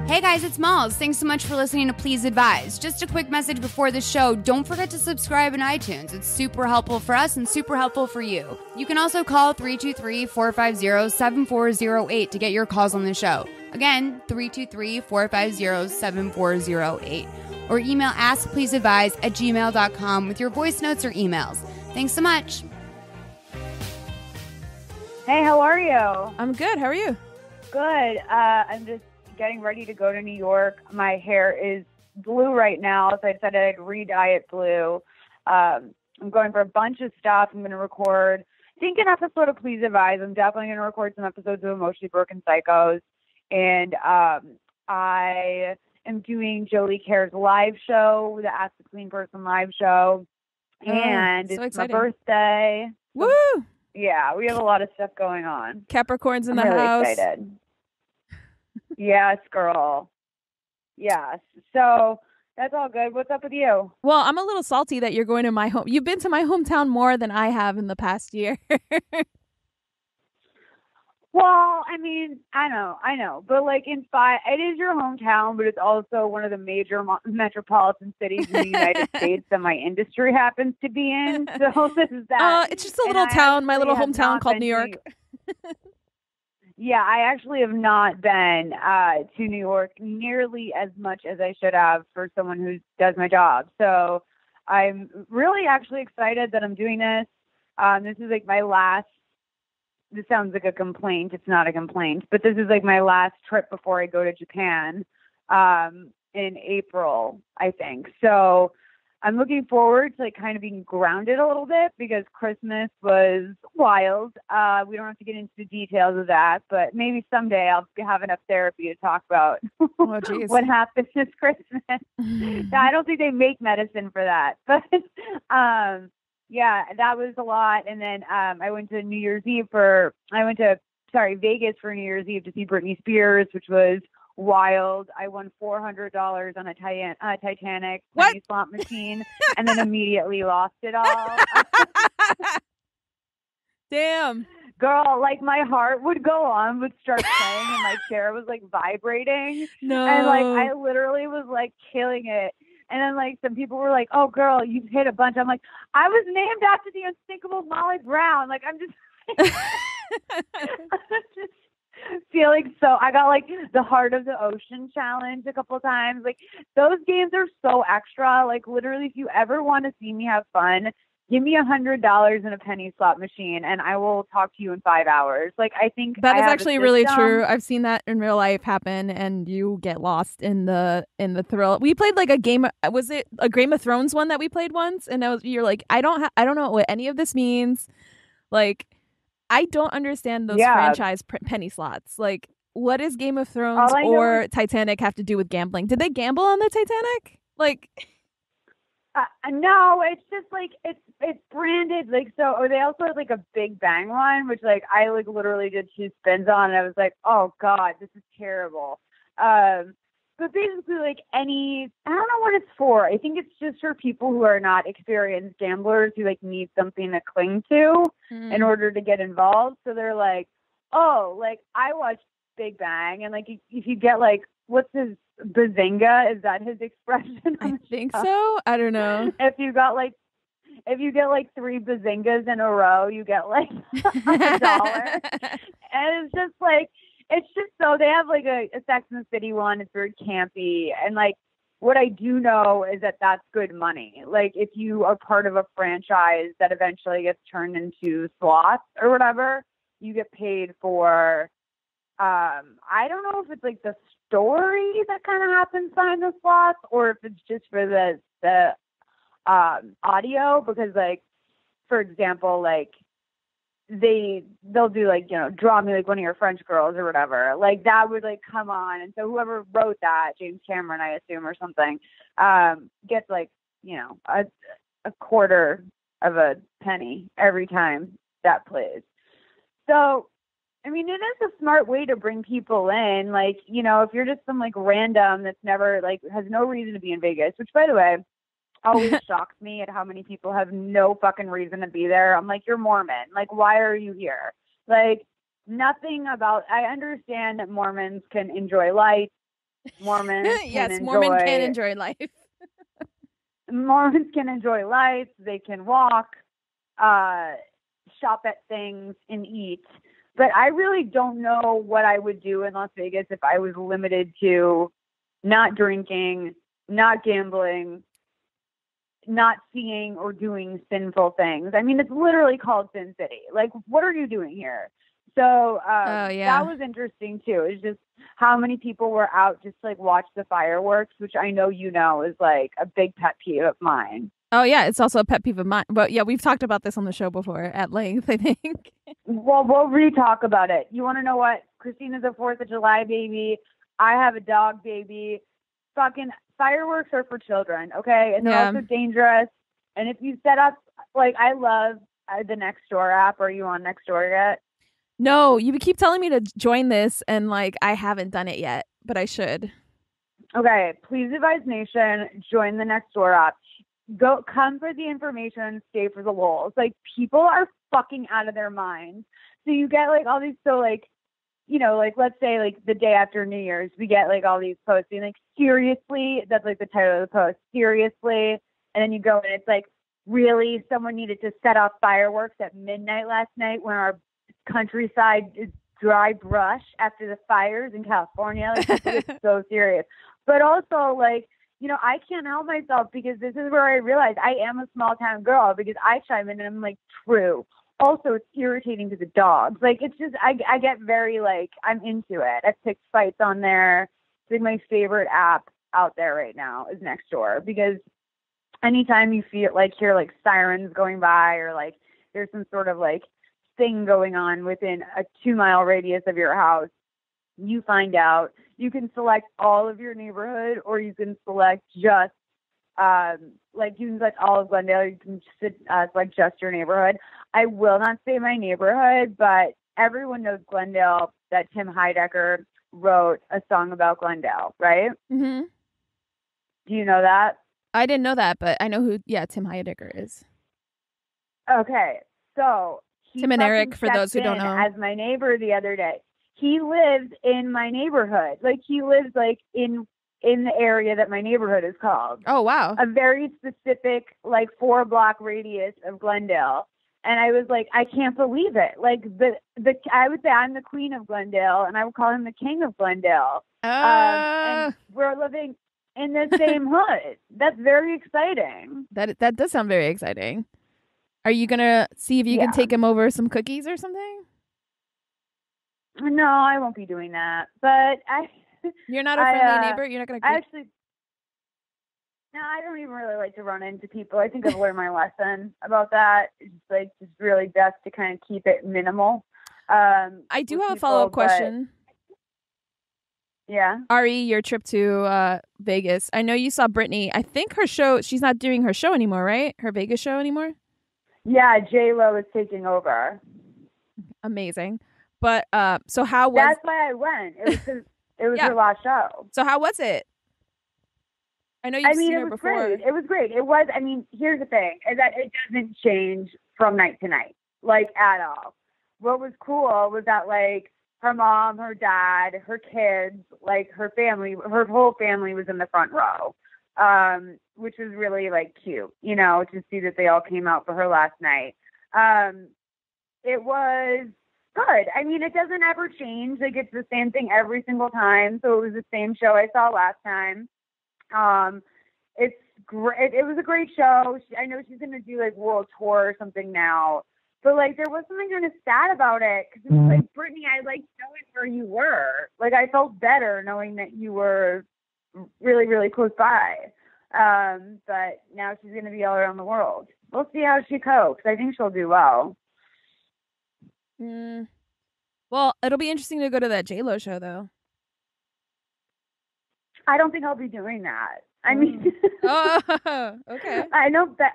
Hey guys, it's Malls. Thanks so much for listening to Please Advise. Just a quick message before the show. Don't forget to subscribe in iTunes. It's super helpful for us and super helpful for you. You can also call 323-450-7408 to get your calls on the show. Again, 323-450-7408. Or email askpleaseadvise@gmail.com with your voice notes or emails. Thanks so much. Hey, how are you? I'm good. How are you? Good. I'm just getting ready to go to New York. My hair is blue right now, so I decided I'd re-dye it blue. I'm going for a bunch of stuff. I'm going to record, I think, an episode of Please Advise. I'm definitely going to record some episodes of Emotionally Broken Psychos. And I am doing Jolie Care's live show, the Ask the Clean Person live show. And so it's exciting. my birthday. Woo! Yeah, we have a lot of stuff going on. Capricorn's in I'm the really house. excited. Yes, girl. Yes. So that's all good. What's up with you? Well, I'm a little salty that you're going to my home. You've been to my hometown more than I have in the past year. Well, I mean, I know. But like it is your hometown, but it's also one of the major metropolitan cities in the United States that my industry happens to be in. So this is that. It's just a little town, my little hometown called New York. Yeah, I actually have not been to New York nearly as much as I should have for someone who does my job. So I'm really actually excited that I'm doing this. This is like my last, this sounds like a complaint. It's not a complaint, but this is like my last trip before I go to Japan in April, I think. So I'm looking forward to like kind of being grounded a little bit because Christmas was wild. We don't have to get into the details of that, but maybe someday I'll have enough therapy to talk about what happened this Christmas. I don't think they make medicine for that, but yeah, that was a lot. And then I went to Vegas for New Year's Eve to see Britney Spears, which was wild. I won $400 on a Titanic penny slot machine and then immediately lost it all. Damn. Girl, like my heart would go on, would start playing and my chair was like vibrating. No. And like I literally was like killing it. And then like some people were like, "Oh girl, you've hit a bunch." I'm like, I was named after the unthinkable Molly Brown. Like I'm just feeling so. I got like the Heart of the Ocean challenge a couple times. Like those games are so extra. Like literally, if you ever want to see me have fun, give me $100 in a penny slot machine, and I will talk to you in 5 hours. Like I think that is actually really true. I've seen that in real life happen, and you get lost in the thrill. We played like a game. Was it a Game of Thrones one that we played once? And you're like, I don't know what any of this means. Like, I don't understand those franchise penny slots. Like, what does Game of Thrones or Titanic have to do with gambling? Did they gamble on the Titanic? Like. No, it's just like it's branded like so. Or they also had like a Big Bang one, which like I like literally did 2 spins on, and I was like, oh god, this is terrible. But basically, like I don't know what it's for. I think it's just for people who are not experienced gamblers who like need something to cling to in order to get involved. So they're like, oh, like I watched Big Bang, and like if you get like what's his bazinga? Is that his expression? I think so. I don't know. If you get like 3 bazingas in a row, you get like $1. And it's just so they have like a Sex and the City one. It's very campy. And like what I do know is that that's good money. Like if you are part of a franchise that eventually gets turned into slots or whatever, you get paid for I don't know if it's like the story that kind of happens behind the slots or if it's just for the audio, because like for example, like they'll do like, you know, draw me like one of your French girls or whatever, like that would like come on, and so whoever wrote that, James Cameron I assume or something, gets like, you know, a quarter of a penny every time that plays. So I mean, it is a smart way to bring people in. Like, you know, if you're just some like random that's never like has no reason to be in Vegas, which by the way, always shocks me at how many people have no fucking reason to be there. I'm like, you're Mormon. Like, why are you here? Like, nothing about, I understand that Mormons can enjoy light Mormons yes, Mormon can enjoy life. Mormons can enjoy life. They can walk, shop at things, and eat. But I really don't know what I would do in Las Vegas if I was limited to not drinking, not gambling, not seeing or doing sinful things. I mean, it's literally called Sin City. Like, what are you doing here? So that was interesting too. It's just how many people were out just to, like, watch the fireworks, which I know is like a big pet peeve of mine. Oh yeah, it's also a pet peeve of mine. But yeah, we've talked about this on the show before at length, I think. Well, we'll re-talk about it. You want to know what? Christina's a 4th of July baby. I have a dog baby. Fucking fireworks are for children, okay? And they're also dangerous. And if you set up, like, I love the Nextdoor app. Are you on Nextdoor yet? No, you keep telling me to join this, and like I haven't done it yet, but I should. Okay, Please Advise Nation, join the Nextdoor app. Come for the information, stay for the lulz. Like, people are fucking out of their minds. So you get like all these, so like, you know, like, let's say like the day after New Year's, we get like all these posts being like, seriously, that's like the title of the post, seriously. And then you go and it's like, really, someone needed to set off fireworks at midnight last night when our countryside is dry brush after the fires in California. Like, it's so serious. But also, like, you know, I can't help myself because this is where I realize I am a small town girl because I chime in and I'm like, true. Also, it's irritating to the dogs. Like, it's just, I get very, like, I'm into it. I've picked fights on there. It's like my favorite app out there right now is Nextdoor because anytime you hear like sirens going by or like there's some sort of like thing going on within a 2-mile radius of your house, you find out. You can select all of your neighborhood or you can select just like you can select all of Glendale, you can select just your neighborhood. I will not say my neighborhood, but everyone knows Glendale, that Tim Heidecker wrote a song about Glendale, right? Mm-hmm. Do you know that? I didn't know that, but I know who Tim Heidecker is. Okay, so Tim and Eric, for those who don't know. As my neighbor the other day. He lives in my neighborhood. Like, he lives like in the area that my neighborhood is called. Oh, wow. A very specific, like, 4-block radius of Glendale. And I was like, I can't believe it. Like, I would say I'm the queen of Glendale, and I would call him the king of Glendale. And we're living in the same hood. That's very exciting. That does sound very exciting. Are you going to see if you can take him over some cookies or something? No, I won't be doing that. But You're not a friendly neighbor? You're not going to... Actually, no, I don't even really like to run into people. I think I've learned my lesson about that. It's like just really best to kind of keep it minimal. I do have a follow-up question. Yeah. Ari, your trip to Vegas. I know you saw Britney. I think her show, she's not doing her show anymore, right? Her Vegas show anymore? Yeah, J-Lo is taking over. Amazing. But so how was... That's why I went. It was 'cause it was her last show. So how was it? I know you've seen her before. Great. It was great. It was, I mean, here's the thing, is that it doesn't change from night to night, like, at all. What was cool was that, like, her mom, her dad, her kids, like, her family, her whole family was in the front row, which was really, like, cute, you know, to see that they all came out for her last night. It was good. I mean, it doesn't ever change. Like, it's the same thing every single time. So it was the same show I saw last time. It's great. It was a great show. I know she's going to do like world tour or something now, but like there was something kind of sad about it. Cause it was like, Britney, I liked knowing where you were. Like, I felt better knowing that you were really, really close by. But now she's going to be all around the world. We'll see how she copes. I think she'll do well. Well, it'll be interesting to go to that J-Lo show, though. I don't think I'll be doing that. I mean, okay. I know that.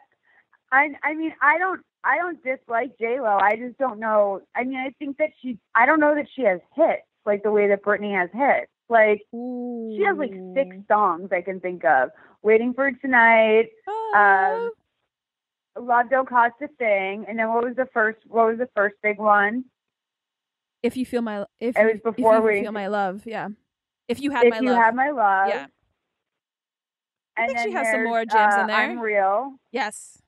I mean, I don't dislike J-Lo. I just don't know. I mean, I think that I don't know that she has hits like the way that Britney has hits. Like, she has like 6 songs I can think of. Waiting for Tonight. Love Don't Cost a Thing, and then what was the first big one? If You Feel My... It was before If You Feel My Love, yeah. If You Had My Love. If You Had My Love. Yeah. I And think she then has some there's, more gems in there. I'm Real. Yes.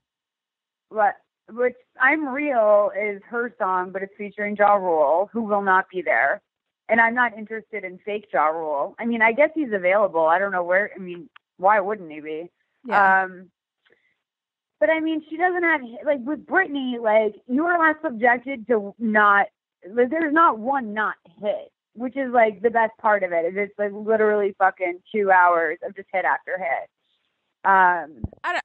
Which I'm Real is her song, but it's featuring Ja Rule, who will not be there. And I'm not interested in fake Ja Rule. I mean, I guess he's available. I don't know where. I mean, why wouldn't he be? Yeah. But I mean, she doesn't have, like, with Britney, like, you are not subjected to not, like, there's not one not hit, which is, like, the best part of it. It's, like, literally fucking 2 hours of just hit after hit.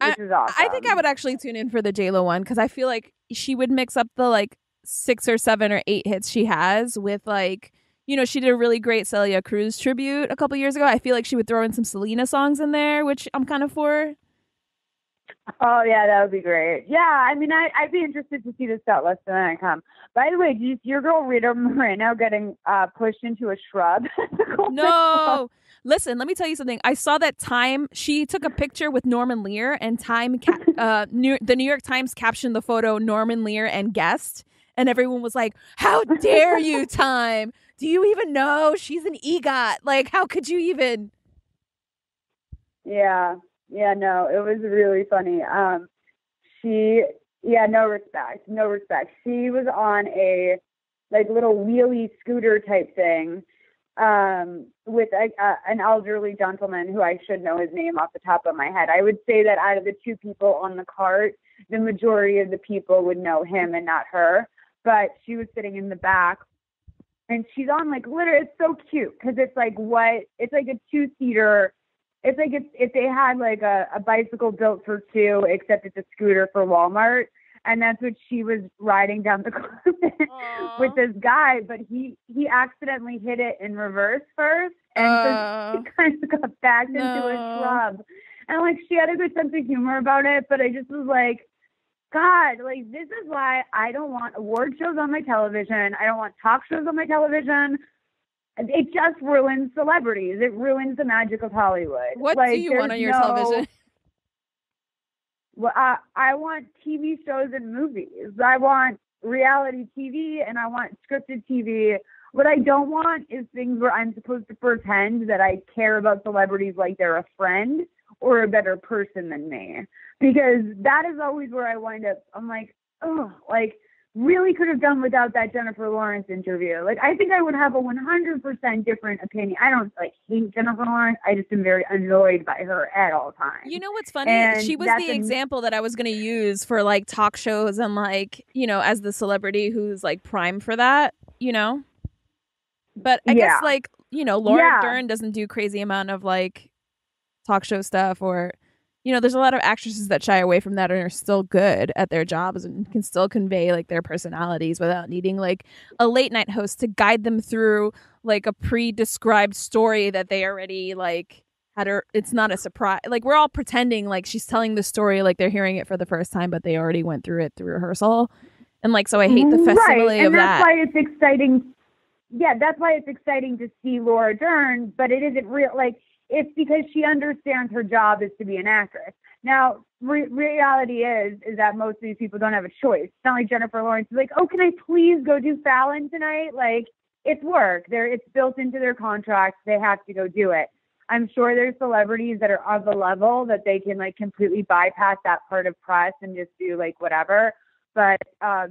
Which is awesome. I think I would actually tune in for the J-Lo one, because I feel like she would mix up the, like, 6 or 7 or 8 hits she has with, like, you know, she did a really great Celia Cruz tribute a couple years ago. I feel like she would throw in some Selena songs in there, which I'm kind of for. Oh, yeah, that would be great. Yeah, I mean, I'd be interested to see the set list when I come. By the way, do you see your girl Rita Moreno getting pushed into a shrub? No. Listen, let me tell you something. I saw that Time, she took a picture with Norman Lear, and Time, the New York Times captioned the photo Norman Lear and guest, and everyone was like, how dare you, Time? Do you even know she's an EGOT? Like, how could you even? Yeah, no, it was really funny. No respect. She was on a, like, little wheelie scooter type thing with an elderly gentleman who I should know his name off the top of my head. I would say that out of the 2 people on the cart, the majority of the people would know him and not her. But she was sitting in the back, and she's on, like, literally, it's so cute because it's like it's like a 2-seater. It's like if they had, like, a bicycle built for 2, except it's a scooter for Walmart. And that's what she was riding down the carpet with this guy. But he accidentally hit it in reverse first. And so she kind of got backed into a shrub. And, like, she had a good sense of humor about it. But I just was like, God, like, this is why I don't want award shows on my television. I don't want talk shows on my television. It just ruins celebrities. It ruins the magic of Hollywood. What do you want on your television? Well, I want TV shows and movies. I want reality TV and I want scripted TV. What I don't want is things where I'm supposed to pretend that I care about celebrities like they're a friend or a better person than me. Because that is always where I wind up. I'm like, oh, like, really could have done without that Jennifer Lawrence interview. Like, I think I would have a 100% different opinion. I don't, like, hate Jennifer Lawrence. I just am very annoyed by her at all times. You know what's funny? And she was the example that I was going to use for, like, talk shows and, like, you know, as the celebrity who's, like, prime for that, you know? But I guess, like, you know, Laura Dern doesn't do crazy amount of, like, talk show stuff, or, you know, there's a lot of actresses that shy away from that and are still good at their jobs and can still convey, like, their personalities without needing, like, a late night host to guide them through, like, a pre-described story that they already, like, had her. It's not a surprise. Like, we're all pretending like she's telling the story like they're hearing it for the first time, but they already went through it through rehearsal. And, like, so I hate the facsimile of that. And that's why it's exciting. Yeah, that's why it's exciting to see Laura Dern, but it isn't real. Like, it's because she understands her job is to be an actress. Now, reality is that most of these people don't have a choice. It's not like Jennifer Lawrence is like, oh, can I please go do Fallon tonight? Like, it's work. It's built into their contracts. They have to go do it. I'm sure there's celebrities that are of the level that they can, like, completely bypass that part of press and just do, like, whatever. But,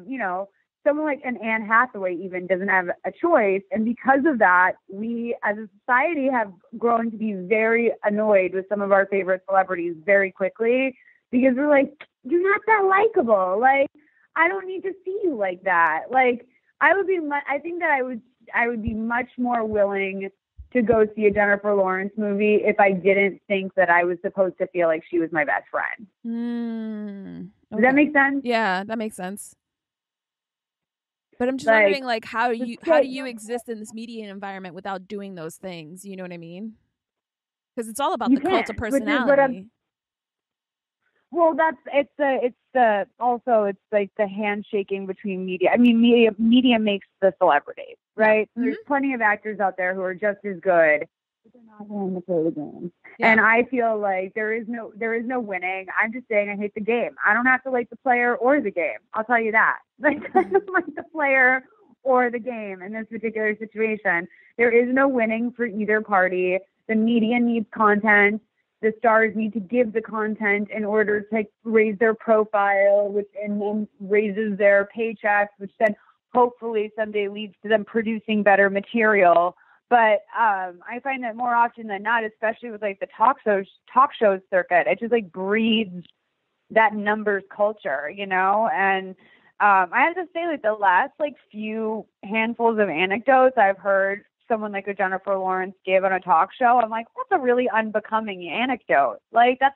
you know, someone like an Anne Hathaway even doesn't have a choice. And because of that, we as a society have grown to be very annoyed with some of our favorite celebrities very quickly, because we're like, you're not that likable. Like, I don't need to see you like that. Like, I think that I would be much more willing to go see a Jennifer Lawrence movie if I didn't think that I was supposed to feel like she was my best friend. Okay. Does that make sense? Yeah, that makes sense. But I'm just wondering, like, how do you exist in this media environment without doing those things? You know what I mean? Because it's all about the cult of personality. Well, it's like the handshaking between media. I mean, media makes the celebrity, right? Mm-hmm. There's plenty of actors out there who are just as good, but they're not willing to play the game. Yeah. And I feel like there is no winning. I'm just saying I hate the game. I don't have to like the player or the game. I'll tell you that. Like, I don't like the player or the game in this particular situation. There is no winning for either party. The media needs content. The stars need to give the content in order to raise their profile, which in then raises their paychecks, which then hopefully someday leads to them producing better material. But I find that more often than not, especially with like the talk shows circuit, it just like breeds that numbers culture, you know? And I have to say, like the last like few handfuls of anecdotes I've heard someone like a Jennifer Lawrence give on a talk show, I'm like, that's a really unbecoming anecdote. Like that's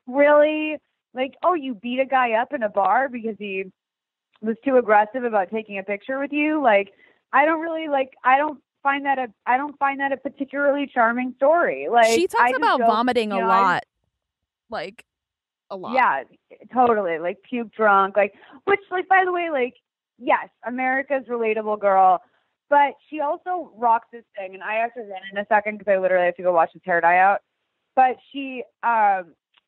really like, oh, you beat a guy up in a bar because he was too aggressive about taking a picture with you. Like, I don't find that a particularly charming story. Like she talks about vomiting a lot. Like a lot. Yeah, totally. Like puke drunk, like, which like, by the way, like, yes, America's relatable girl, but she also rocks this thing, and I have to run in a second because I literally have to go watch his hair dye out. But she does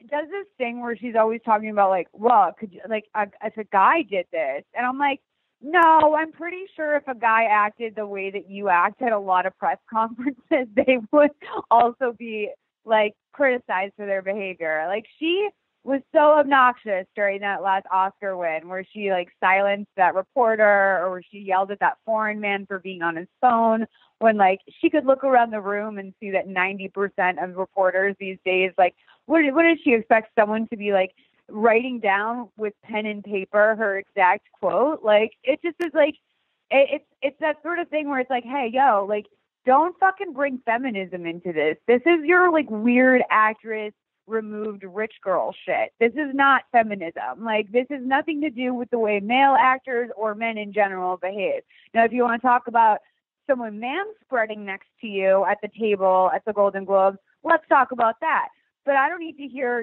this thing where she's always talking about like, well, could you, like, if a guy did this, and I'm like, no, I'm pretty sure if a guy acted the way that you act at a lot of press conferences, they would also be like criticized for their behavior. Like she was so obnoxious during that last Oscar win where she like silenced that reporter or where she yelled at that foreign man for being on his phone when like she could look around the room and see that 90% of reporters these days, like what did she expect someone to be like writing down with pen and paper her exact quote? Like it just is like it's that sort of thing where it's like, hey, yo, like don't fucking bring feminism into this. This is your like weird actress removed rich girl shit. This is not feminism. Like this has nothing to do with the way male actors or men in general behave. Now, if you want to talk about someone manspreading next to you at the table at the Golden Globes, let's talk about that. But I don't need to hear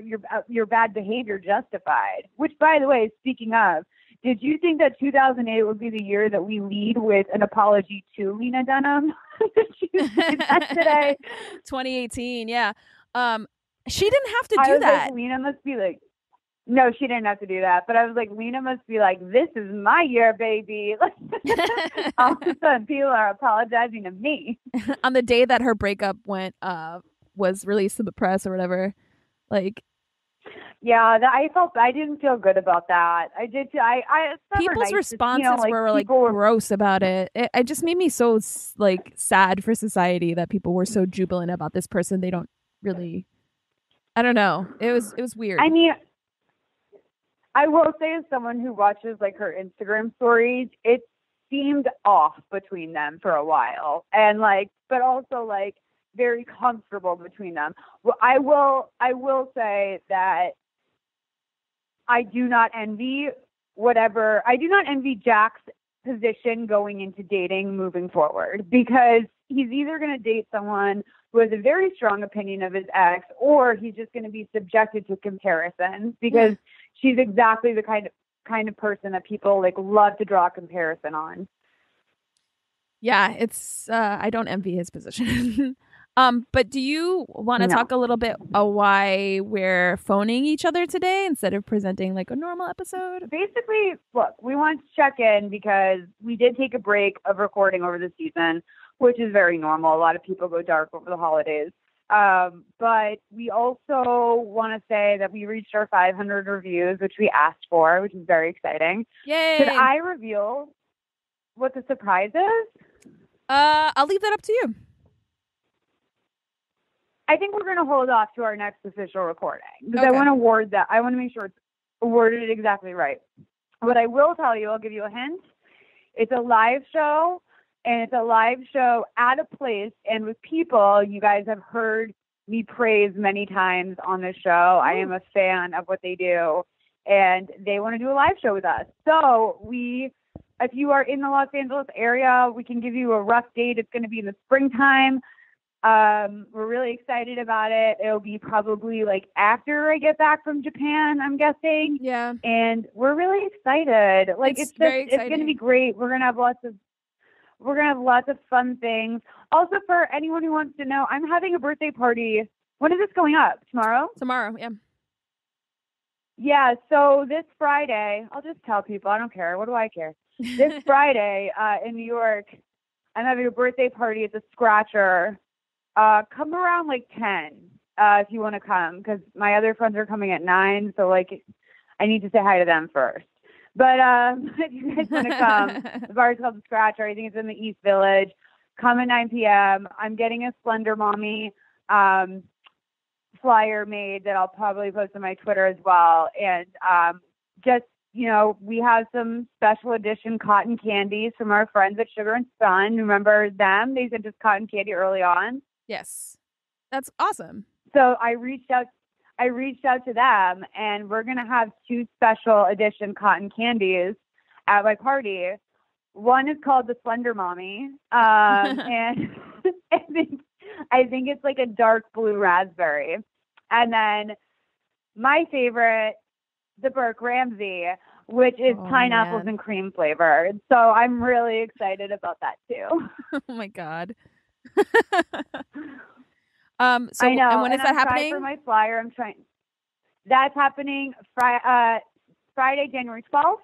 your bad behavior justified. Which, by the way, speaking of, did you think that 2008 would be the year that we lead with an apology to Lena Dunham? Did you see that today? 2018, yeah. She didn't have to do that. Like, Lena must be like, no, she didn't have to do that. But I was like, Lena must be like, this is my year, baby. All of a sudden, people are apologizing to me. On the day that her breakup was released to the press or whatever. Like, yeah, I didn't feel good about that. I did. People's responses like, were like gross about it. It just made me so like sad for society that people were so jubilant about this person. They don't really. I don't know. It was weird. I mean, I will say as someone who watches like her Instagram stories, it seemed off between them for a while, and like, but also like very comfortable between them. Well, I will say that I do not envy Jack's position going into dating moving forward, because he's either going to date someone who has a very strong opinion of his ex, or he's just going to be subjected to comparisons because she's exactly the kind of person that people like love to draw a comparison on. Yeah, it's I don't envy his position. But do you want to talk a little bit why we're phoning each other today instead of presenting like a normal episode? Basically, look, we want to check in because we did take a break of recording over the season, which is very normal. A lot of people go dark over the holidays. But we also want to say that we reached our 500 reviews, which we asked for, which is very exciting. Yay! Should I reveal what the surprise is? I'll leave that up to you. I think we're going to hold off to our next official recording because Okay. I want to word that. I want to make sure it's worded exactly right. What I will tell you, I'll give you a hint. It's a live show, and it's a live show at a place and with people you guys have heard me praise many times on this show. I am a fan of what they do, and they want to do a live show with us. So if you are in the Los Angeles area, we can give you a rough date. It's going to be in the springtime. We're really excited about it. It'll be probably like after I get back from Japan, I'm guessing. Yeah. And we're really excited. Like it's going to be great. We're going to have lots of fun things. Also, for anyone who wants to know, I'm having a birthday party. When is this going up? Tomorrow? Tomorrow, yeah. Yeah, so this Friday, I'll just tell people. I don't care. What do I care? this Friday in New York, I'm having a birthday party at the Scratcher. Come around like 10 if you want to come, because my other friends are coming at 9, so like I need to say hi to them first. But if you guys want to come, the bar is called the Scratcher. I think it's in the East Village. Come at 9 p.m. I'm getting a Slender Mommy flyer made that I'll probably post on my Twitter as well. And just, you know, we have some special edition cotton candies from our friends at Sugar and Sun. Remember them? They sent us cotton candy early on. Yes. That's awesome. So I reached out to them, and we're going to have 2 special edition cotton candies at my party. One is called the Slender Mommy, and I think it's like a dark blue raspberry. And then my favorite, the Burke Ramsey, which is pineapples and cream flavored. So I'm really excited about that too. Oh my God. So I know. And when is that happening? For my flyer, that's happening Friday, January 12th.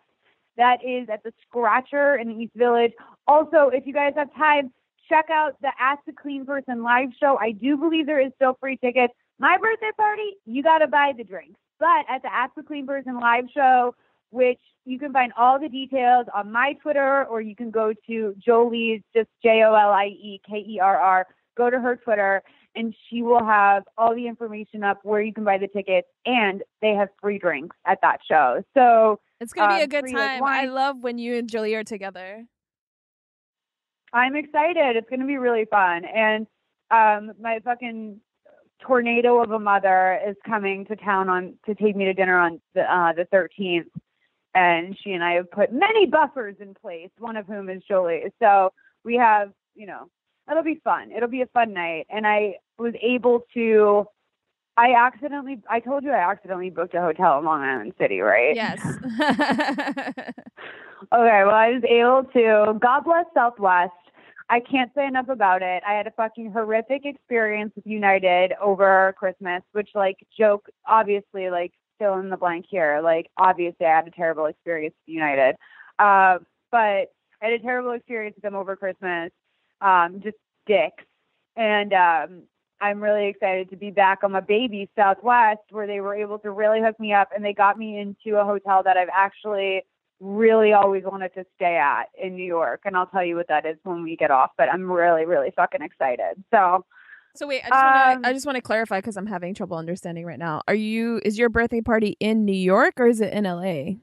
That is at the Scratcher in the East Village. Also, if you guys have time, check out the Ask the Clean Person live show. I do believe there is still free tickets. My birthday party, you got to buy the drinks. But at the Ask the Clean Person live show, which you can find all the details on my Twitter, or you can go to Jolie's, just JOLIEKERR. Go to her Twitter, and she will have all the information up where you can buy the tickets, and they have free drinks at that show. So it's going to be a good time. Like, I love when you and Julie are together. I'm excited. It's going to be really fun. And my fucking tornado of a mother is coming to town to take me to dinner on the 13th. And she and I have put many buffers in place, one of whom is Jolie. So we have, you know, it'll be fun. It'll be a fun night. And I was able to, I told you I accidentally booked a hotel in Long Island City, right? Yes. Okay, well, I was able to, God bless Southwest. I can't say enough about it. I had a fucking horrific experience with United over Christmas, which, like, joke, obviously, like, fill in the blank here. Like, obviously, I had a terrible experience with United. But I had a terrible experience with them over Christmas. Just dicks. And I'm really excited to be back on my baby Southwest, where they were able to really hook me up, and they got me into a hotel that I've actually really always wanted to stay at in New York. And I'll tell you what that is when we get off, but I'm really, really fucking excited. So wait, I just want to clarify, because I'm having trouble understanding right now. Is your birthday party in New York, or is it in LA?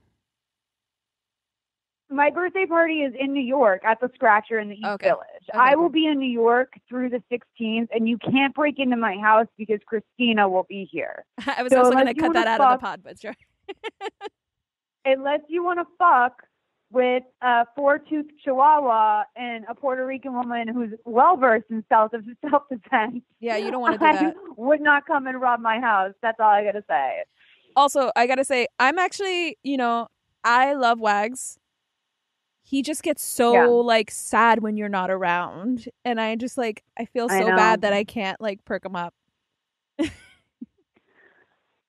My birthday party is in New York at the Scratcher in the East Village. Okay, I will be in New York through the 16th, and you can't break into my house because Christina will be here. I was also going to cut that out of the pod, but sure. Unless you want to fuck with a 4-tooth Chihuahua and a Puerto Rican woman who's well-versed in self-defense. Yeah, you don't want to do that. I would not come and rob my house. That's all I got to say. Also, I got to say, I'm actually, I love Wags. He just gets so like sad when you're not around, and I just I feel so bad that I can't perk him up.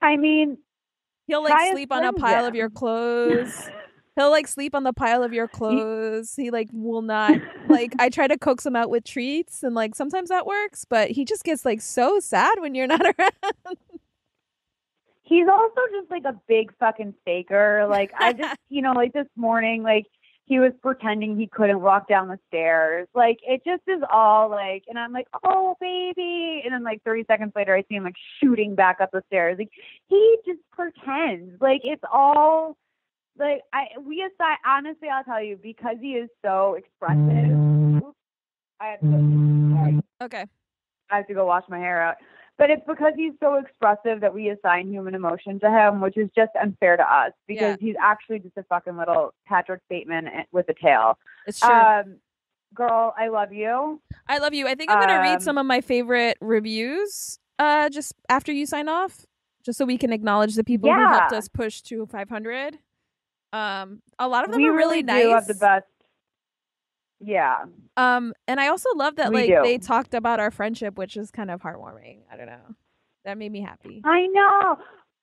I mean, he'll sleep on a pile of your clothes. He'll sleep on the pile of your clothes. He will not I try to coax him out with treats, and sometimes that works, but he just gets so sad when you're not around. He's also just a big fucking faker. I just this morning he was pretending he couldn't walk down the stairs. It just is all and I'm like, oh, baby. And then 30 seconds later, I see him shooting back up the stairs. He just pretends. It's all honestly, I'll tell you, because he is so expressive. Oops, I have to go. Okay. I have to go wash my hair out. But it's because he's so expressive that we assign human emotion to him, which is just unfair to us, because he's actually just a fucking little Patrick Bateman with a tail. It's true. Girl, I love you. I love you. I think I'm going to read some of my favorite reviews just after you sign off, just so we can acknowledge the people who helped us push to 500. A lot of them are really nice. We have the best. Yeah. And I also love that they talked about our friendship, which is kind of heartwarming. I don't know. That made me happy. I know.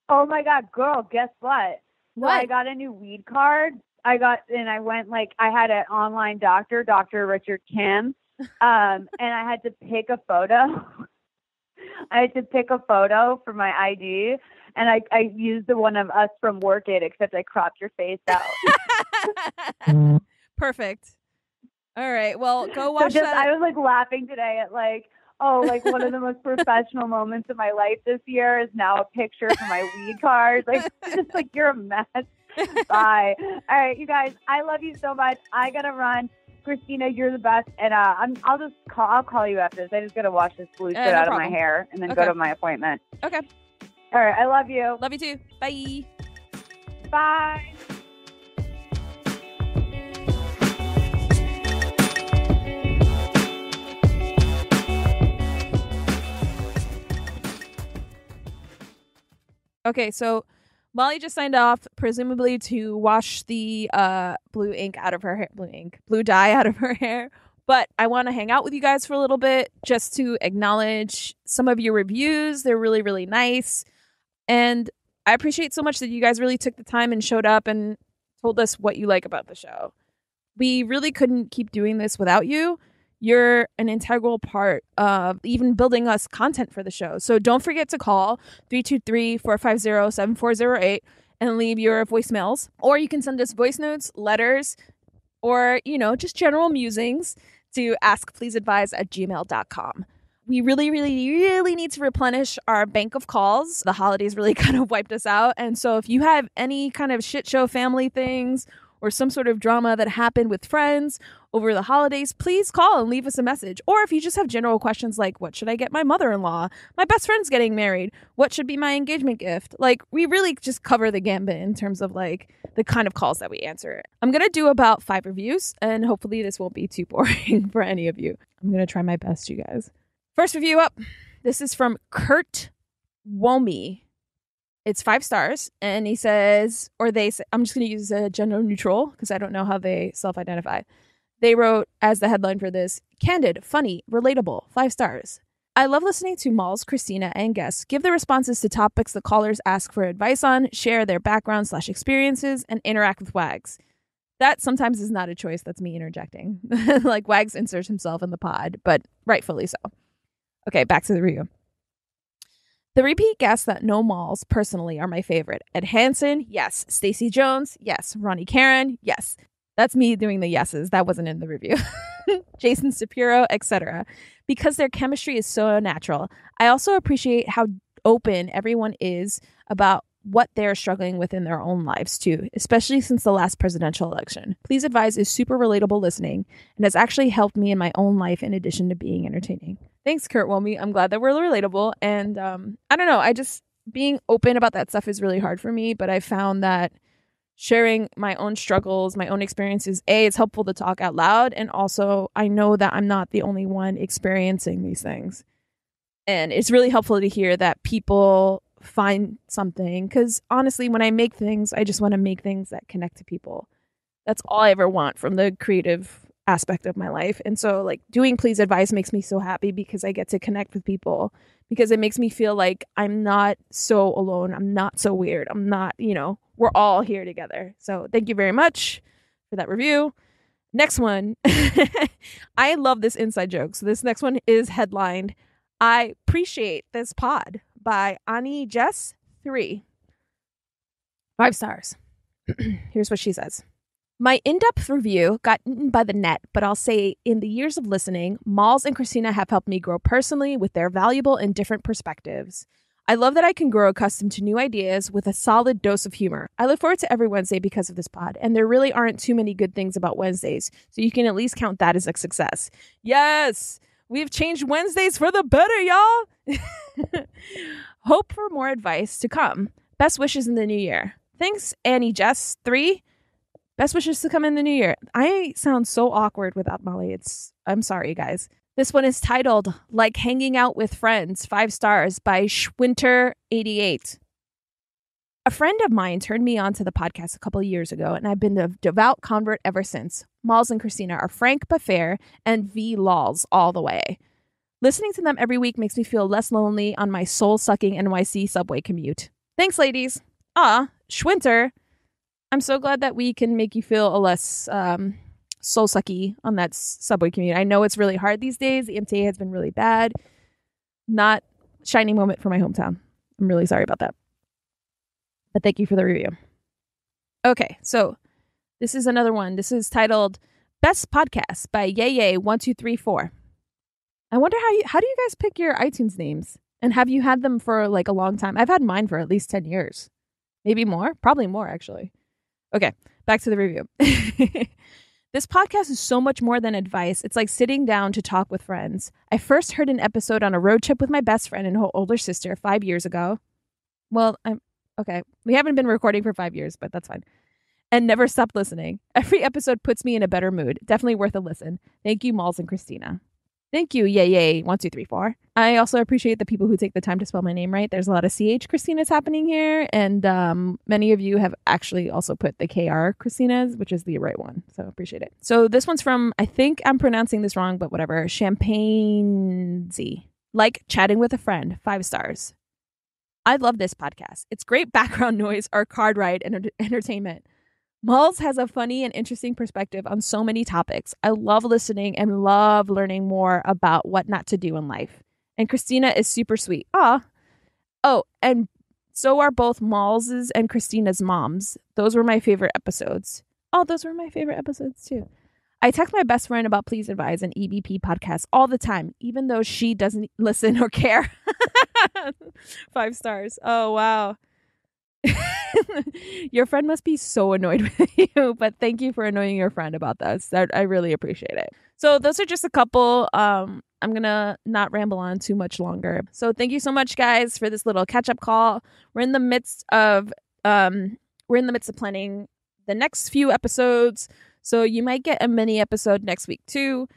Oh my God, girl, guess what? What? I got a new weed card I went, like, I had an online doctor, Dr. Richard Kim, and I had to pick a photo. I had to pick a photo for my ID, and I used the one of us from Work It, except I cropped your face out. Perfect. All right. Well, go watch that. I was like laughing today at like, like one of the most professional moments of my life this year is now a picture for my weed card. Like, just like, you're a mess. Bye. All right, you guys, I love you so much. I gotta run. Christina, you're the best, and I'll call you after this. I just gotta wash this blue shit out of my hair and then go to my appointment. Okay. All right, I love you. Love you too. Bye. Bye. Okay, so Molly just signed off, presumably to wash the blue dye out of her hair. But I want to hang out with you guys for a little bit just to acknowledge some of your reviews. They're really, really nice. And I appreciate so much that you guys really took the time and showed up and told us what you like about the show. We really couldn't keep doing this without you. You're an integral part of even building us content for the show. So don't forget to call 323-450-7408 and leave your voicemails. Or you can send us voice notes, letters, or, just general musings to askpleaseadvise@gmail.com. We really, really, really need to replenish our bank of calls. The holidays really kind of wiped us out. And so if you have any kind of shit show family things or some sort of drama that happened with friends over the holidays, please call and leave us a message. Or if you just have general questions like, what should I get my mother-in-law? My best friend's getting married. What should be my engagement gift? Like, we really just cover the gambit in terms of like the kind of calls that we answer. I'm going to do about 5 reviews, and hopefully this won't be too boring for any of you. I'm going to try my best, you guys. First review up. This is from Kurt Womi. It's 5 stars, and he says, or they say, I'm just going to use gender neutral because I don't know how they self-identify. They wrote as the headline for this, candid, funny, relatable, 5 stars. I love listening to Malls, Christina, and guests give their responses to topics the callers ask for advice on, share their background/experiences, and interact with Wags. That sometimes is not a choice. That's me interjecting. Like, Wags inserts himself in the pod, but rightfully so. Okay, back to the review. The repeat guests that know Malls personally are my favorite. Ed Hansen, yes. Stacey Jones, yes. Ronnie Karen, yes. That's me doing the yeses. That wasn't in the review. Jason Shapiro, etc. Because their chemistry is so natural. I also appreciate how open everyone is about what they're struggling with in their own lives too, especially since the last presidential election. Please Advise is super relatable listening and has actually helped me in my own life in addition to being entertaining. Thanks, Kurt Womi. I'm glad that we're relatable. And I don't know, being open about that stuff is really hard for me, but I found that sharing my own struggles, my own experiences, it's helpful to talk out loud. And also, I know that I'm not the only one experiencing these things. And it's really helpful to hear that people find something. Because honestly, when I make things, I just want to make things that connect to people. That's all I ever want from the creative aspect of my life. And so like doing Please Advise makes me so happy because I get to connect with people, because it makes me feel like I'm not so alone. I'm not so weird. I'm not, we're all here together. So thank you very much for that review. Next one. I love this inside joke. So this next one is headlined, I Preciate This Pod by Ani Jess 3. 5 stars. Here's what she says. My in-depth review got eaten by the net, but I'll say in the years of listening, Malls and Christina have helped me grow personally with their valuable and different perspectives. I love that I can grow accustomed to new ideas with a solid dose of humor. I look forward to every Wednesday because of this pod, and there really aren't too many good things about Wednesdays, so you can at least count that as a success. Yes! We've changed Wednesdays for the better, y'all! Hope for more advice to come. Best wishes in the new year. Thanks, Annie Jess 3. Best wishes to come in the new year. I sound so awkward without Molly. I'm sorry, guys. This one is titled Like Hanging Out with Friends, 5 stars by Schwinter88. A friend of mine turned me on to the podcast a couple of years ago, and I've been a devout convert ever since. Malls and Christina are frank but fair, and V-lols all the way. Listening to them every week makes me feel less lonely on my soul-sucking NYC subway commute. Thanks, ladies. Schwinter. I'm so glad that we can make you feel a less soul sucky on that subway commute. I know it's really hard these days. The MTA has been really bad. Not shining moment for my hometown. I'm really sorry about that. But thank you for the review. Okay, so this is another one. This is titled Best Podcast by Yay1234. I wonder how do you guys pick your iTunes names? And have you had them for like a long time? I've had mine for at least 10 years. Maybe more? Probably more, actually. Okay, back to the review. This podcast is so much more than advice. It's like sitting down to talk with friends. I first heard an episode on a road trip with my best friend and her older sister 5 years ago. Well, okay. We haven't been recording for 5 years, but that's fine. And never stopped listening. Every episode puts me in a better mood. Definitely worth a listen. Thank you, Malls and Christina. Thank you, Yay1234. I also appreciate the people who take the time to spell my name right. There's a lot of CH Christinas happening here, and many of you have actually also put the KR Christinas, which is the right one, so appreciate it. So this one's from, I think I'm pronouncing this wrong, but whatever, Champagne Z. Like chatting with a friend, 5 stars. I love this podcast. It's great background noise or card ride entertainment. Malls has a funny and interesting perspective on so many topics. I love listening and love learning more about what not to do in life. And Christina is super sweet. Aw. Oh, and so are both Malls' and Christina's moms. Those were my favorite episodes. Oh, those were my favorite episodes too. I text my best friend about Please Advise and EBP podcasts all the time, even though she doesn't listen or care. 5 stars. Oh, wow. Your friend must be so annoyed with you, but thank you for annoying your friend about this. I really appreciate it. So those are just a couple. I'm gonna not ramble on too much longer. So thank you so much, guys, for this little catch-up call. We're in the midst of planning the next few episodes, so you might get a mini episode next week too,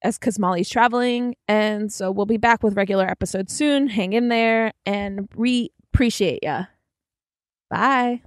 because Molly's traveling, and so we'll be back with regular episodes soon. Hang in there, and appreciate ya. Bye.